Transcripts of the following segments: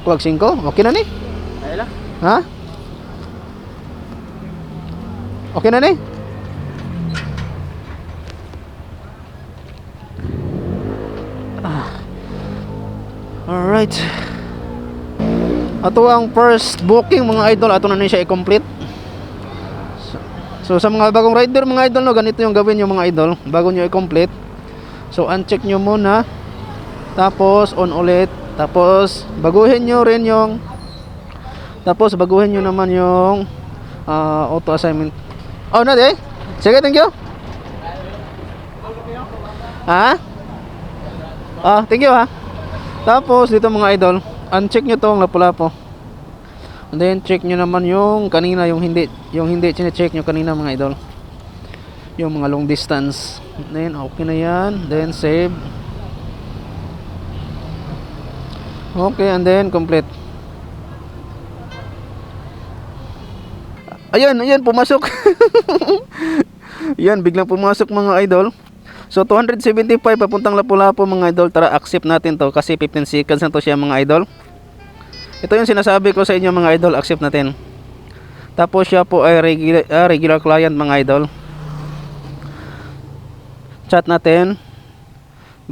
Kulag 5? Okay na ni? Ay lang. Ha? Okay na ni? Alright. Ato ang first booking mga idol. Ato na ni siya i-complete. So sa mga bagong rider mga idol, no, ganito yung gawin yung mga idol bago nyo i-complete. So uncheck nyo muna, tapos on ulit, tapos baguhin nyo rin yung, tapos baguhin nyo naman yung auto assignment. Oh na de? Sige, thank you. Ha? Thank you ha. Tapos dito mga idol, uncheck nyo tong lapu-lapo. And then check nyo naman yung kanina, yung hindi chine-check nyo kanina mga idol, yung mga long distance. Then okay na yan. Then save. Okay, and then complete. Ayan, pumasok. Yan, biglang pumasok mga idol. So 275 papuntang Lapu-Lapu mga idol. Tara, accept natin to kasi 15 seconds na to siya mga idol. Ito yung sinasabi ko sa inyo mga idol, accept natin. Tapos siya po ay regular client mga idol. Chat natin.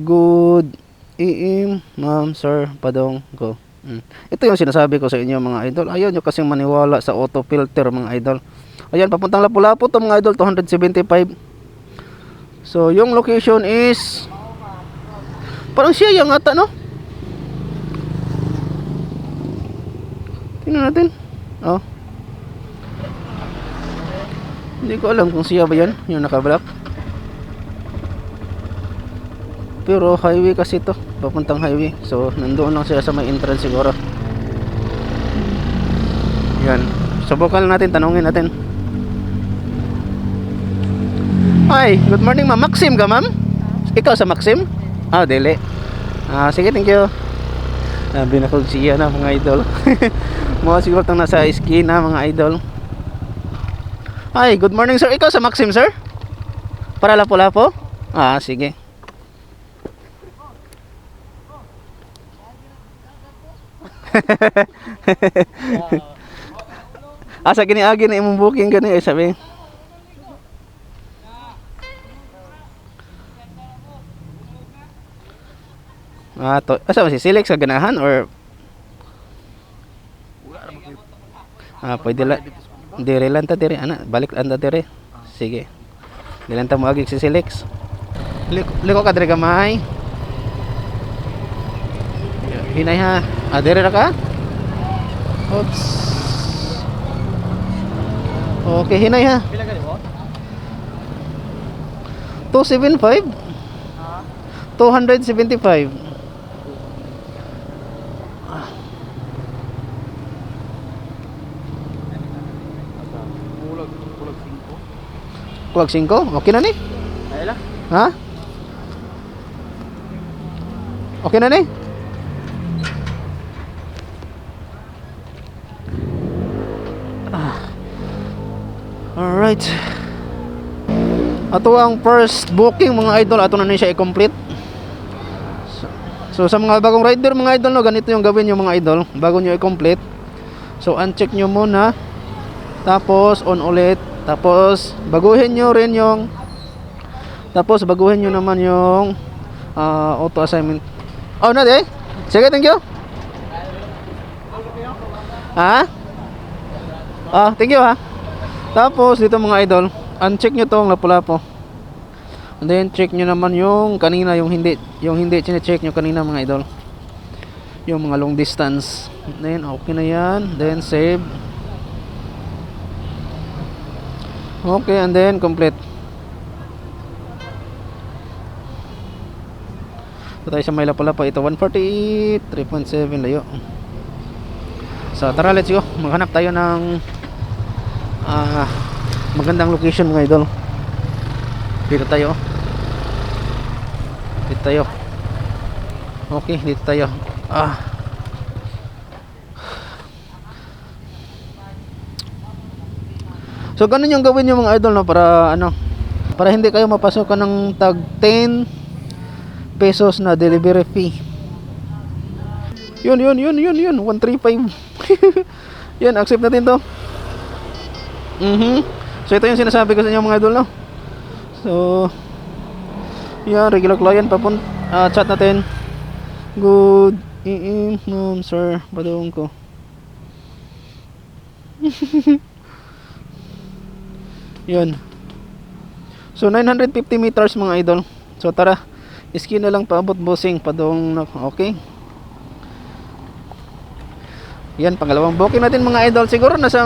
Good evening, ma'am, sir, padong ko. Ito yung sinasabi ko sa inyo mga idol. Ayaw nyo kasing maniwala sa auto filter mga idol. Ayan, papuntang Lapu-Lapu to mga idol, 275. So yung location is parang siya yung ata, no? Tingnan natin. Hindi ko alam kung siya ba yan, yung naka-block. Pero highway kasi to, papuntang highway. So nandoon lang siya sa may entrance siguro. Yan. Subukan natin, tanungin natin. Hi, good morning ma'am. Maxim ka ma'am? Ikaw sa Maxim? Dili. Sige, thank you. Binakog siya na mga idol. Mga siguro tang nasa eskina mga idol. Hi, good morning sir. Ikaw sa Maxim sir? Para Lapu-Lapu? Sige. Sa gini-agi na imong booking gani sabi. Asa mo si select sa ganahan or pwede la dire lang ta dire ana balik anda dire. Sige. Dilan ta mo agi si select. Liko ka dire gamay. Hinay ha. Dire ra ka? Oops. Okay, hinay ha. Pila ka mo? 275. 275. Kulag 5? Okay na ni? Ay lang. Ha? Okay na ni? Alright. Ato ang first booking mga idol. Ato na ni siya i-complete. So sa mga bagong rider mga idol, no, ganito yung gawin yung mga idol bago nyo i-complete. So uncheck nyo muna, tapos on ulit, tapos baguhin nyo rin yung, tapos baguhin nyo naman yung auto assignment. Na de? Sige, thank you. Ha? Thank you ha. Tapos dito mga idol, uncheck nyo tong Lapu-Lapu. And then check nyo naman yung kanina, yung hindi chine-check nyo kanina mga idol, yung mga long distance. Then okay na yan. Then save. Okay, and then complete. Ito tayo sa may Lapu-Lapu. Ito 140, 3.7 layo. So tara, let's go. Maghanap tayo ng magandang location mga idol. Dito tayo. Okay, dito tayo. So ganun yung gawin yung mga idol, no, para para hindi kayo mapasukan ng tag 10 pesos na delivery fee. Yun. 135. Yan, accept natin to. So ito yung sinasabi ko sa inyo mga idol, no? So yan, regular client chat natin. Good evening, sir. Badong ko. Yan. So 950 meters mga idol. So tara, iski na lang paabot bossing padong. Okay. Yan, pangalawang booking natin mga idol. Siguro nasa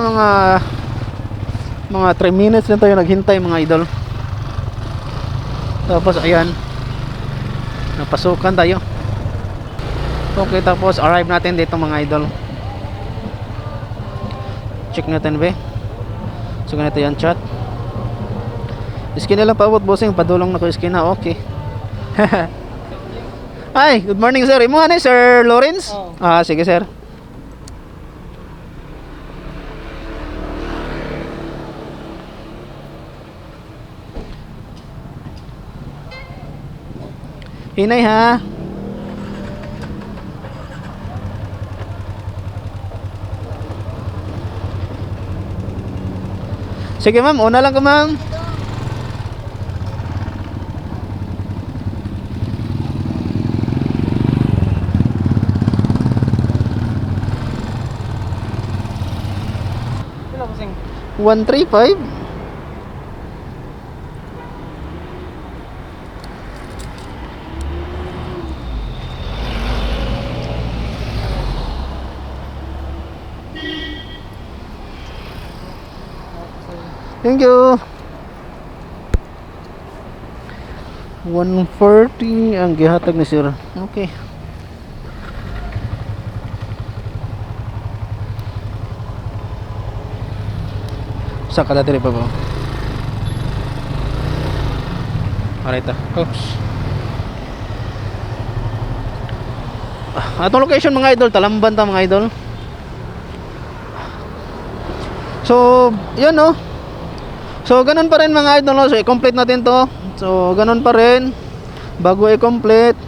mga 3 minutes na tayo naghintay mga idol. Tapos ayan, napasukan tayo. Okay, tapos arrive natin dito mga idol. Check natin be. So ganito yan chat. Iskin na lang paabot bossing, padulong na ko iskin na. Okay. Hi, good morning sir. Imo ni Sir Lawrence? Oh. Sige sir. Hinay ha. Sige ma'am, una lang ko ma'am. Kailan ko sing? 135. Thank you. 140 ang gihatag ni sir. Okay. Sa kada diri pa ba? Alright. Oops. Atong location mga idol, Talamban ta mga idol. So, yun no. So ganun pa rin mga idol, no? So i-complete natin to. So ganun pa rin. Bago i-complete,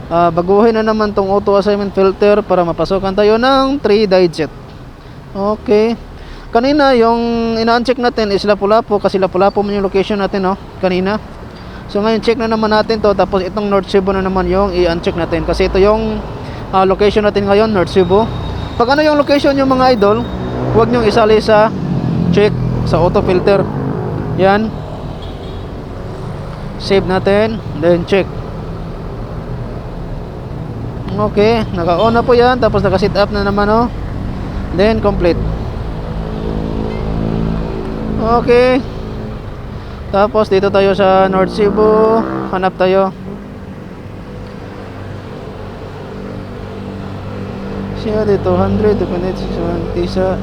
baguhin na naman tong auto assignment filter para mapasokan tayo ng 3 digit. Okay. Kanina yung ina-uncheck natin is Lapu-Lapu kasi Lapu-Lapu mo yung location natin, no? Kanina. So ngayon check na naman natin to. Tapos itong North Cebu na naman yung i-uncheck natin kasi ito yung location natin ngayon, North Cebu. Pag ano yung location yung mga idol, huwag nyong isali sa check sa auto filter. Yan. Save natin, then check. Okay, naka-on na po yan. Tapos naka-set up na naman, oh. Then complete. Okay. Tapos dito tayo sa North Cebu. Hanap tayo. Siya dito 100, 2.8, 620 sa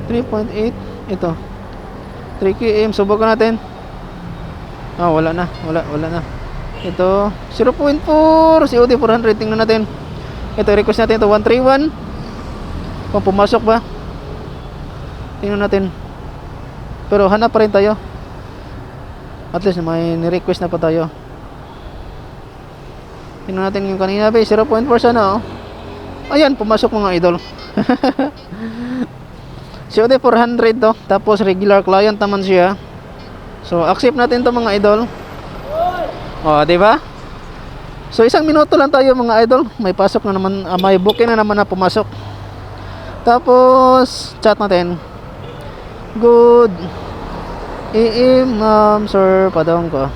3.8. Ito 3 km, subukan natin. Wala na. Ito 0.4 COD 400. Tingnan natin. Ito request natin ito 131. Kung pumasok ba. Tingnan natin. Pero hanap pa rin tayo. At least may ni-request na pa tayo. Tingnan natin yung kanina ba 0.4 sana, oh. Ayan, pumasok mga idol. COD 400 to. Tapos regular client naman siya. So accept natin to mga idol. Di ba? So 1 minuto lang tayo mga idol. May pasok na naman, may booking na naman na pumasok. Tapos chat natin. Good evening, sir. Padong ko.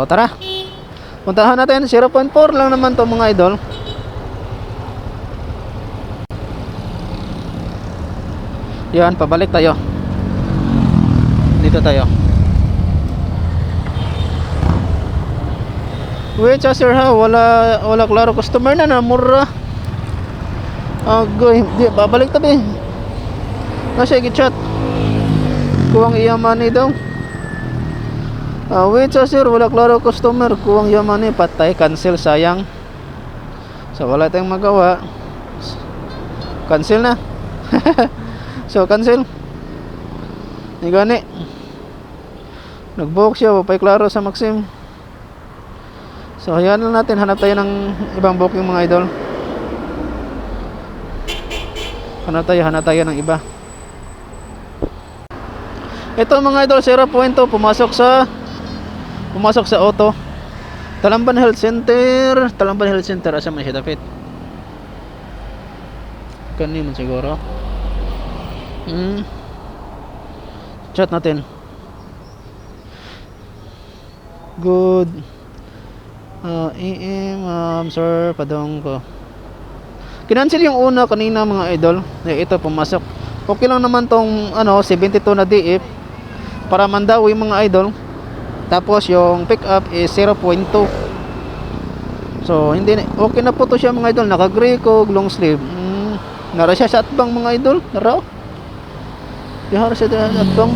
Tara. Puntahan natin. 0.4 lang naman to mga idol. Yan, pabalik tayo. Dito tayo. Wait, sir ha, wala klaro customer na mura. Agoy, di babalik tabi. Nasa gi-chat. Kuwang iyamani daw. Wait, sir, wala klaro customer, kuwang iyamani, patay, cancel, sayang. So wala tayong magawa. Cancel na. So cancel. Ni gani. Nag-book siya, pay klaro sa Maxim. So hayaan lang natin, hanap tayo ng ibang booking mga idol. Hanap tayo ng iba. Ito mga idol, 0.2 pumasok sa auto. Talamban Health Center, asa man siya dapat? Kani man siguro. Chat natin. Good. Sir, padong ko. Kinancel yung una kanina mga idol. Ito pumasok. Okay lang naman tong 72 na DF para Mandawi mga idol. Tapos yung pick up is 0.2. So hindi okay na po to siya mga idol. Naka-gray ko long sleeve. Nara siya sa atbang mga idol. Nara. Dihara siya sa atbang.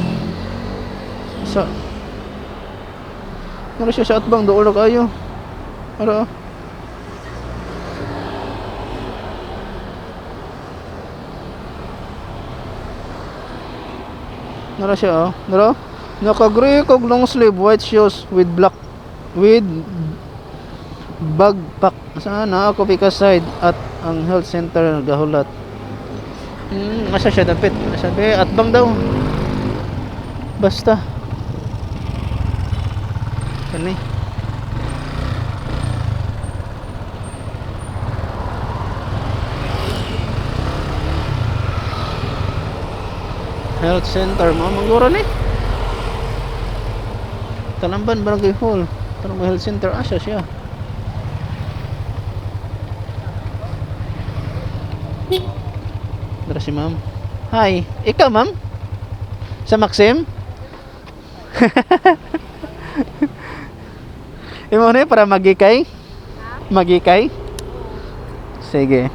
Nara siya sa atbang doon kayo. Nara. Nara siya Nara. Naka-gray kog long sleeve, white shoes with black backpack. Sana ako pika side at ang health center nagahulat. Asa siya dapit? Sabi at bang daw. Basta. Kani. Health center mo mangguro ni. Talamban Barangay Hall. Tarong health center asa siya. Dara si ma'am. Hi, ikaw ma'am? Sa Maxim? Imo ni para magikay? Magikay? Sige.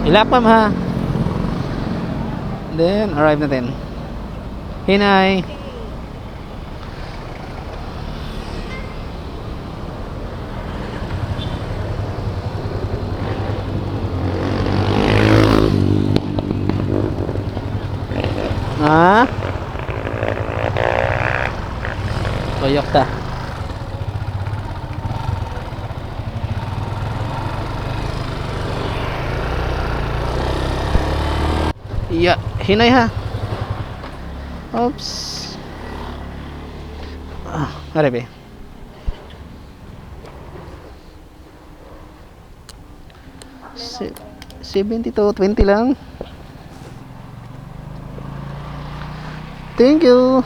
Ilak ma'am ha. Then arrive natin. Hinay. Toyok ta. Iya, hinay ha. Oops. Arebe. 70 to 20 lang. Thank you.